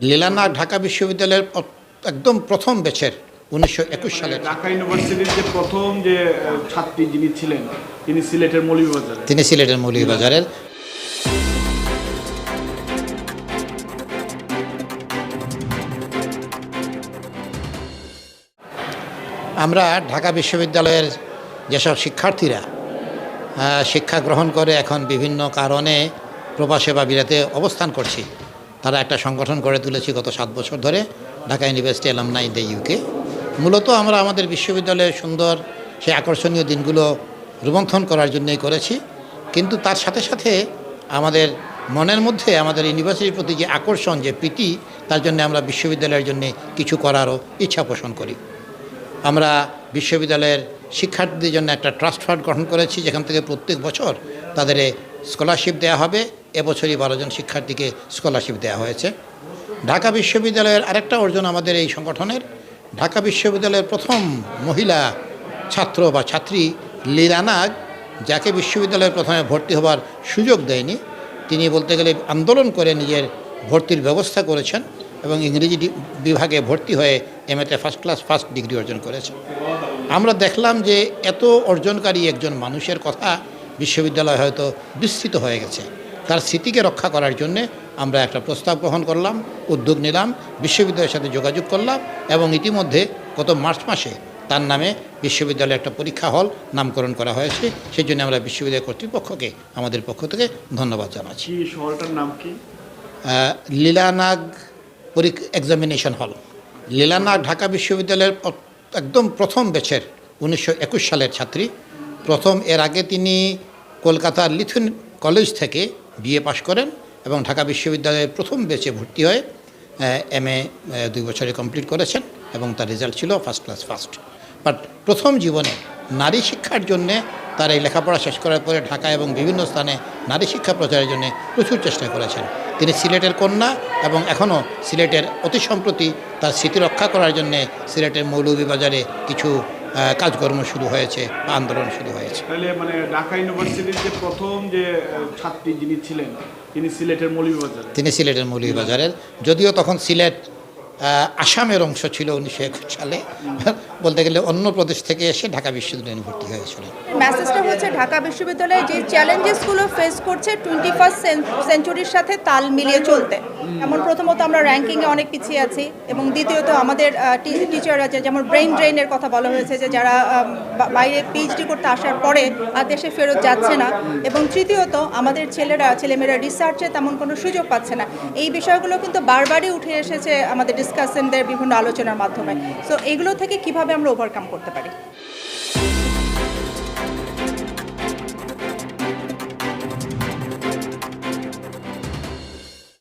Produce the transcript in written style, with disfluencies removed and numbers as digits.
লীলানা ঢাকা বিশ্ববিদ্যালয়ের একদম প্রথম ব্যাচের 1921 সালে ঢাকা ইউনিভার্সিটির যে প্রথম যে ছাত্রী যিনি ছিলেন তিনি সিলেটের মৌলভীবাজারের আমরা ঢাকা বিশ্ববিদ্যালয়ের যেসব শিক্ষার্থীরা শিক্ষা গ্রহণ করে এখন বিভিন্ন কারণে প্রবাসে বা বিরাতে অবস্থান করছি, তারা একটা সংগঠন গড়ে তুলেছি গত 7 বছর ধরে, Dhaka university alumni the UK. মূলত আমরা আমাদের বিশ্ববিদ্যালয়ের সুন্দর সেই আকর্ষণীয় দিনগুলো রোমন্থন করার জন্যই করেছি, কিন্তু তার সাথে সাথে আমাদের মনের মধ্যে আমাদের ইউনিভার্সিটির প্রতি যে আকর্ষণ, যে প্রীতি, তার জন্য আমরা বিশ্ববিদ্যালয়ের জন্য কিছু করারও ইচ্ছা পোষণ করি। আমরা বিশ্ববিদ্যালয়ের শিক্ষার্থীদের জন্য একটা ট্রাস্ট ফান্ড গঠন করেছি, যেখান থেকে প্রত্যেক বছর তাদের স্কলারশিপ দেওয়া হবে। এবছরই 12 জন শিক্ষার্থীকে স্কলারশিপ দেওয়া হয়েছে। ঢাকা বিশ্ববিদ্যালয়ের আরেকটা অর্জন আমাদের এই সংগঠনের, ঢাকা বিশ্ববিদ্যালয়ের প্রথম মহিলা ছাত্র বা ছাত্রী লীলানাগ, যাকে বিশ্ববিদ্যালয়ের প্রথমে ভর্তি হবার সুযোগ দেয়নি, তিনি বলতে গেলে আন্দোলন করে নিজের ভর্তির ব্যবস্থা করেছেন এবং ইংরেজি বিভাগে ভর্তি হয়ে এমএতে ফার্স্ট ডিগ্রি অর্জন করেছেন। আমরা দেখলাম যে এত অর্জনকারী একজন মানুষের কথা বিশ্ববিদ্যালয় হয়তো বিস্তৃত হয়ে গেছে। তার স্মৃতিকে রক্ষা করার জন্যে আমরা একটা প্রস্তাব গ্রহণ করলাম, উদ্যোগ নিলাম, বিশ্ববিদ্যালয়ের সাথে যোগাযোগ করলাম এবং ইতিমধ্যে গত মার্চ মাসে তার নামে বিশ্ববিদ্যালয়ে একটা পরীক্ষা হল নামকরণ করা হয়েছে। সেই জন্য আমরা বিশ্ববিদ্যালয় কর্তৃপক্ষকে আমাদের পক্ষ থেকে ধন্যবাদ জানাচ্ছি। হলটার নাম কি? লীলানাগ এক্সামিনেশন হল। লীলানাগ ঢাকা বিশ্ববিদ্যালয়ের একদম প্রথম ব্যাচের 1921 সালের ছাত্রী। এর আগে তিনি কলকাতার লিথুন কলেজ থেকে বিএ পাশ করেন এবং ঢাকা বিশ্ববিদ্যালয়ের প্রথম ব্যাচে ভর্তি হয়ে এমএ 2 বছরে কমপ্লিট করেছেন এবং তার রেজাল্ট ছিল ফার্স্ট। বাট প্রথম জীবনে নারী শিক্ষার জন্যে তার এই লেখাপড়া শেষ করার পরে ঢাকা এবং বিভিন্ন স্থানে নারী শিক্ষা প্রচারের জন্য প্রচুর চেষ্টা করেছেন। তিনি সিলেটের কন্যা এবং এখনও সিলেটের অতি সম্প্রতি তার স্মৃতি রক্ষা করার জন্যে সিলেটের মৌলভীবাজারে কিছু কাজকর্ম শুরু হয়েছে বা আন্দোলন শুরু হয়েছে। তাহলে মানে ঢাকা ইউনিভার্সিটির যে প্রথম যে ছাত্রী যিনি ছিলেন তিনি সিলেটের মৌলভীবাজারের, যদিও তখন সিলেট আসামের অংশ ছিল 1921 সালে, বলতে গেলে অন্য প্রদেশ থেকে এসে ঢাকা বিশ্ববিদ্যালয়ে ভর্তি হয়েছিল। মেসেজটা হচ্ছে ঢাকা বিশ্ববিদ্যালয়ে যে চ্যালেঞ্জেসগুলো ফেস করছে 21st সেঞ্চুরির সাথে তাল মিলিয়ে চলতে। এমন প্রথমত আমরা র্যাঙ্কিংয়ে অনেক পিছিয়ে আছি এবং দ্বিতীয়ত আমাদের টিচাররা যেমন ব্রেইন ড্রেইনের কথা বলা হয়েছে, যে যারা বাইরে পিএইচডি করতে আসার পরে আর দেশে ফেরত যাচ্ছে না, এবং তৃতীয়ত আমাদের ছেলেমেয়েরা রিসার্চে তেমন কোনো সুযোগ পাচ্ছে না। এই বিষয়গুলো কিন্তু বারবারই উঠে এসেছে আমাদের ডিসকাশনদের বিভিন্ন আলোচনার মাধ্যমে। সো এগুলো থেকে কিভাবে আমরা ওভারকাম করতে পারি?